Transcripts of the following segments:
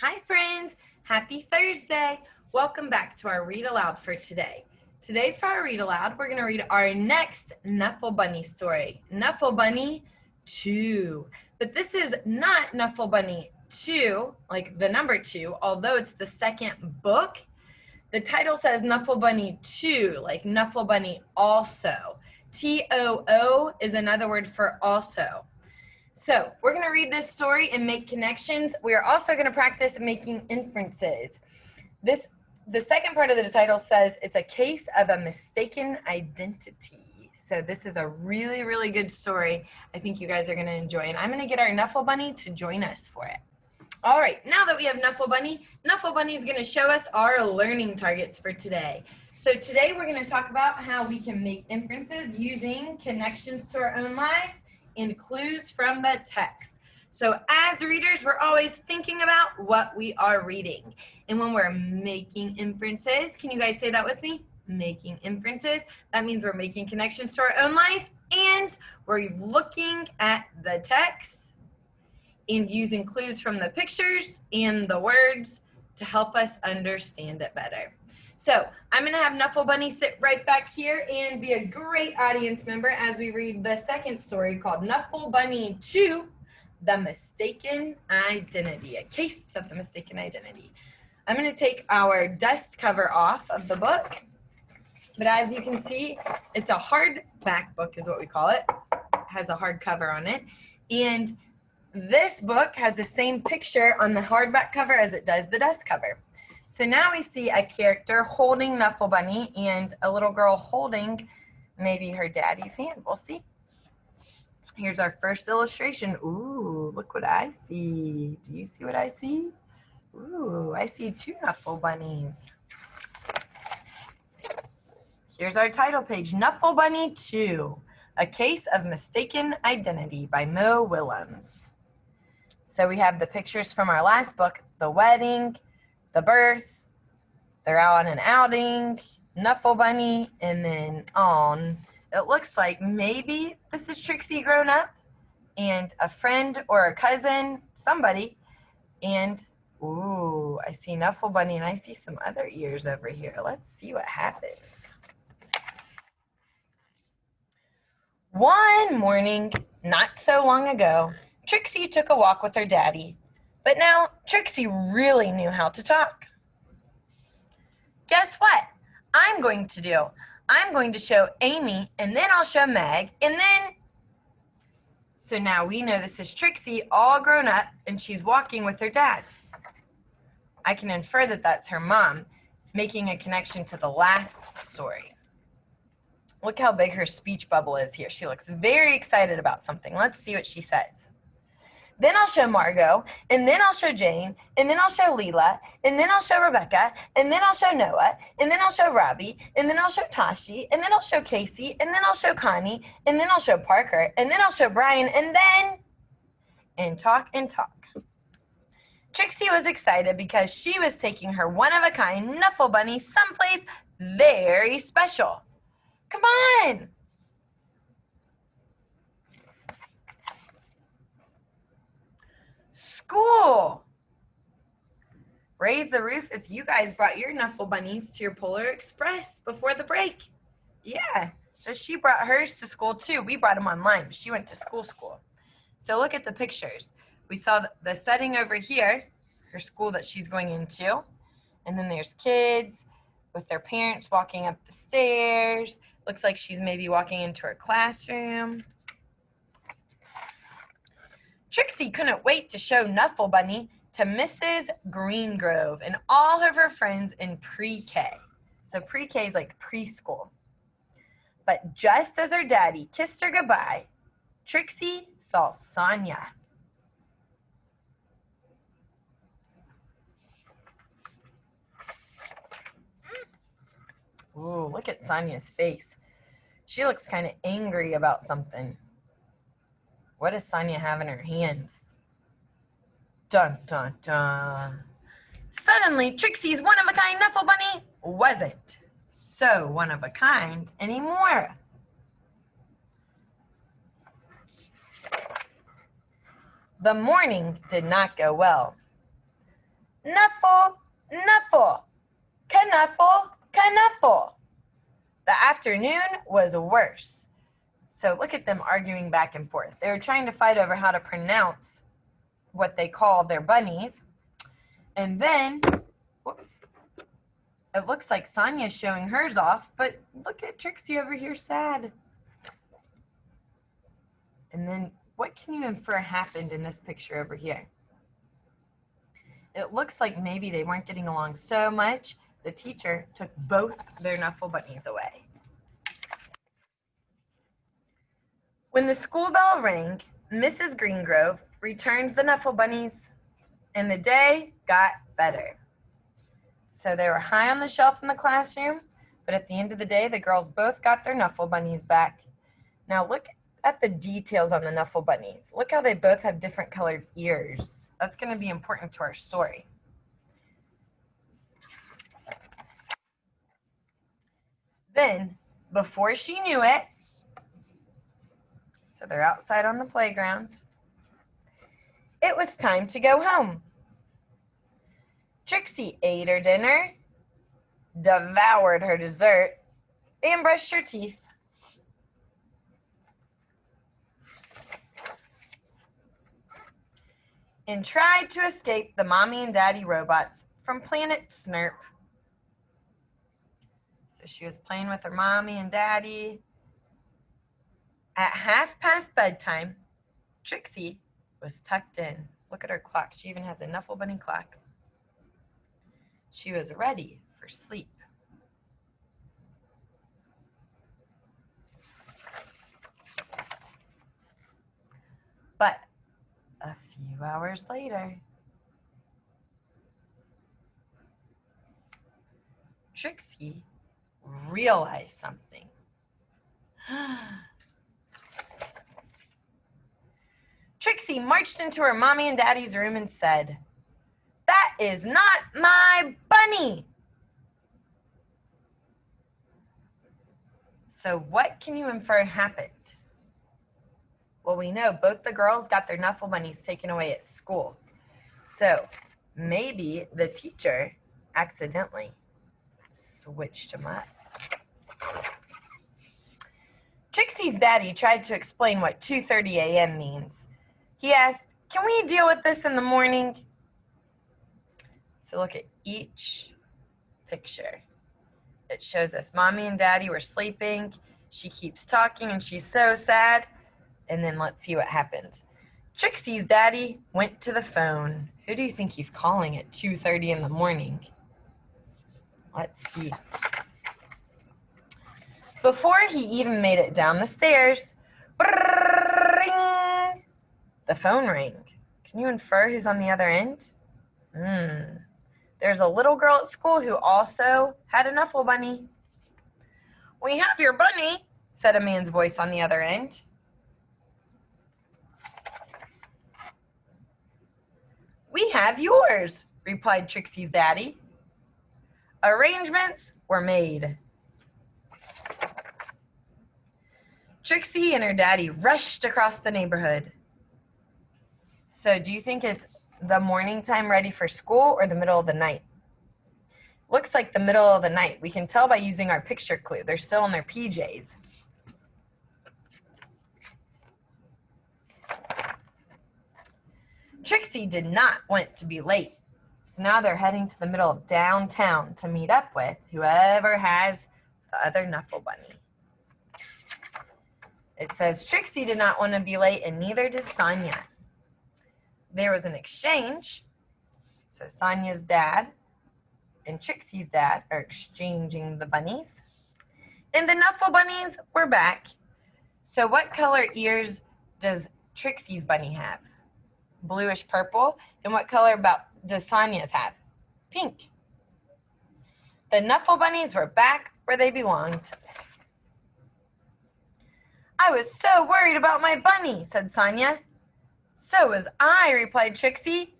Hi friends, happy Thursday. Welcome back to our Read Aloud for today. Today for our Read Aloud, we're going to read our next Nuffle Bunny story, Nuffle Bunny 2. But this is not Nuffle Bunny 2, like the number 2, although it's the second book. The title says Nuffle Bunny 2, like Nuffle Bunny also. T-O-O is another word for also. So we're going to read this story and make connections. We are also going to practice making inferences. The second part of the title says it's a case of a mistaken identity. So this is a really, really good story. I think you guys are going to enjoy. And I'm going to get our Nuffle Bunny to join us for it. All right, now that we have Nuffle Bunny is going to show us our learning targets for today. So today we're going to talk about how we can make inferences using connections to our own lives and clues from the text. So as readers, we're always thinking about what we are reading. And when we're making inferences, can you guys say that with me? Making inferences. That means we're making connections to our own life and we're looking at the text and using clues from the pictures and the words to help us understand it better. So I'm going to have Nuffle Bunny sit right back here and be a great audience member as we read the second story called Nuffle Bunny 2, The Mistaken Identity, a case of the mistaken identity. I'm going to take our dust cover off of the book, but as you can see, it's a hardback book is what we call it. It has a hard cover on it, and this book has the same picture on the hardback cover as it does the dust cover. So now we see a character holding Nuffle Bunny and a little girl holding maybe her daddy's hand. We'll see. Here's our first illustration. Ooh, look what I see. Do you see what I see? Ooh, I see two Nuffle Bunnies. Here's our title page, Nuffle Bunny 2, A Case of Mistaken Identity by Mo Willems. So we have the pictures from our last book, the wedding, the birth, they're out on an outing, Nuffle Bunny, and then on. It looks like maybe this is Trixie grown up and a friend or a cousin, somebody, and ooh, I see Nuffle Bunny and I see some other ears over here. Let's see what happens. One morning, not so long ago, Trixie took a walk with her daddy. But now, Trixie really knew how to talk. Guess what I'm going to do? I'm going to show Amy, and then I'll show Meg, and then... So now we know this is Trixie, all grown up, and she's walking with her dad. I can infer that that's her mom, making a connection to the last story. Look how big her speech bubble is here. She looks very excited about something. Let's see what she says. Then I'll show Margot, and then I'll show Jane, and then I'll show Leela, and then I'll show Rebecca, and then I'll show Noah, and then I'll show Robbie, and then I'll show Tashi, and then I'll show Casey, and then I'll show Connie, and then I'll show Parker, and then I'll show Brian, and then... And talk and talk. Trixie was excited because she was taking her one-of-a-kind Nuffle Bunny someplace very special. Come on! School. Raise the roof if you guys brought your Nuffle Bunnies to your Polar Express before the break. Yeah, so she brought hers to school too. We brought them online, but she went to school. So look at the pictures. We saw the setting over here, her school that she's going into. And then there's kids with their parents walking up the stairs. Looks like she's maybe walking into her classroom. Trixie couldn't wait to show Nuffle Bunny to Mrs. Greengrove and all of her friends in pre-K. So pre-K is like preschool. But just as her daddy kissed her goodbye, Trixie saw Sonia. Ooh, look at Sonia's face. She looks kind of angry about something. What does Sonia have in her hands? Dun, dun, dun. Suddenly, Trixie's one-of-a-kind Nuffle Bunny wasn't so one-of-a-kind anymore. The morning did not go well. Knuffle, knuffle, knuffle, knuffle. The afternoon was worse. So look at them arguing back and forth. They were trying to fight over how to pronounce what they call their bunnies. And then, whoops, it looks like Sonya's showing hers off, but look at Trixie over here sad. And then what can you infer happened in this picture over here? It looks like maybe they weren't getting along so much, the teacher took both their Knuffle bunnies away. When the school bell rang, Mrs. Greengrove returned the Knuffle bunnies, and the day got better. So they were high on the shelf in the classroom, but at the end of the day, the girls both got their Knuffle bunnies back. Now look at the details on the Knuffle bunnies. Look how they both have different colored ears. That's going to be important to our story. Then, before she knew it, so they're outside on the playground, it was time to go home. Trixie ate her dinner, devoured her dessert, and brushed her teeth. And tried to escape the mommy and daddy robots from Planet Snurp. So she was playing with her mommy and daddy. At 1/2 past bedtime, Trixie was tucked in. Look at her clock. She even has a Knuffle Bunny clock. She was ready for sleep. But a few hours later, Trixie realized something. Trixie marched into her mommy and daddy's room and said, "That is not my bunny." So what can you infer happened? Well, we know both the girls got their Knuffle bunnies taken away at school. So maybe the teacher accidentally switched them up. Trixie's daddy tried to explain what 2:30 a.m. means. He asked, "Can we deal with this in the morning?" So look at each picture. It shows us mommy and daddy were sleeping. She keeps talking and she's so sad. And then let's see what happens. Trixie's daddy went to the phone. Who do you think he's calling at 2:30 in the morning? Let's see. Before he even made it down the stairs, ring, the phone rang. Can you infer who's on the other end? There's a little girl at school who also had a Knuffle bunny. "We have your bunny," said a man's voice on the other end. "We have yours," replied Trixie's daddy. Arrangements were made. Trixie and her daddy rushed across the neighborhood. So do you think it's the morning time ready for school or the middle of the night? Looks like the middle of the night. We can tell by using our picture clue. They're still in their PJs. Trixie did not want to be late. So now they're heading to the middle of downtown to meet up with whoever has the other Knuffle bunny. It says Trixie did not want to be late and neither did Sonya. There was an exchange. So Sonya's dad and Trixie's dad are exchanging the bunnies. And the Knuffle bunnies were back. So what color ears does Trixie's bunny have? Bluish purple. And what color does Sonya's have? Pink. The Knuffle bunnies were back where they belonged. "I was so worried about my bunny," said Sonya. "So was I," replied Trixie.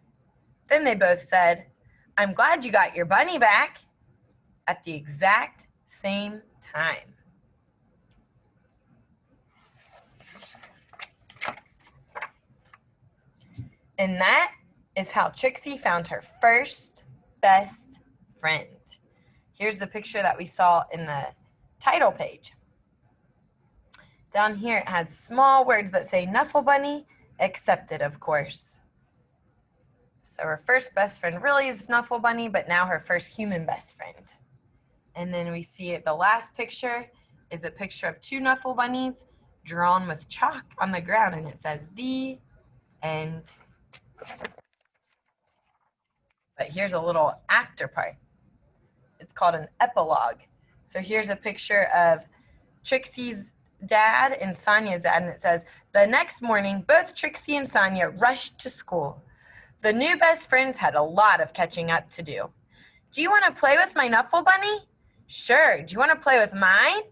Then they both said, "I'm glad you got your bunny back," at the exact same time. And that is how Trixie found her first best friend. Here's the picture that we saw in the title page. Down here it has small words that say Nuffle Bunny, accepted, of course. So her first best friend really is Nuffle Bunny, but now her first human best friend. And then we see the last picture is a picture of two Nuffle Bunnies drawn with chalk on the ground, and it says the end. But here's a little after part. It's called an epilogue. So here's a picture of Trixie's dad and Sonia's dad, and it says, the next morning, both Trixie and Sonia rushed to school. The new best friends had a lot of catching up to do. Do you want to play with my Nuffle Bunny? Sure. Do you want to play with mine?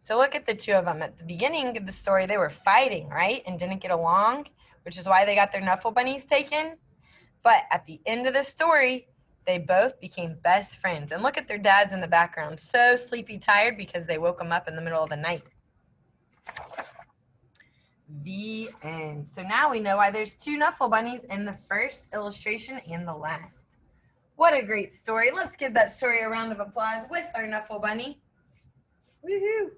So look at the two of them. At the beginning of the story, they were fighting, right? And didn't get along, which is why they got their Nuffle Bunnies taken. But at the end of the story, they both became best friends. And look at their dads in the background. So sleepy tired because they woke them up in the middle of the night. The end. So now we know why there's two Nuffle Bunnies in the first illustration and the last. What a great story. Let's give that story a round of applause with our Nuffle Bunny. Woohoo!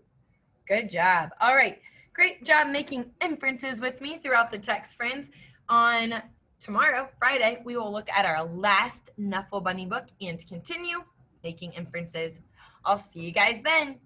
Good job. All right. Great job making inferences with me throughout the text, friends. On tomorrow, Friday, we will look at our last Nuffle Bunny book and continue making inferences. I'll see you guys then.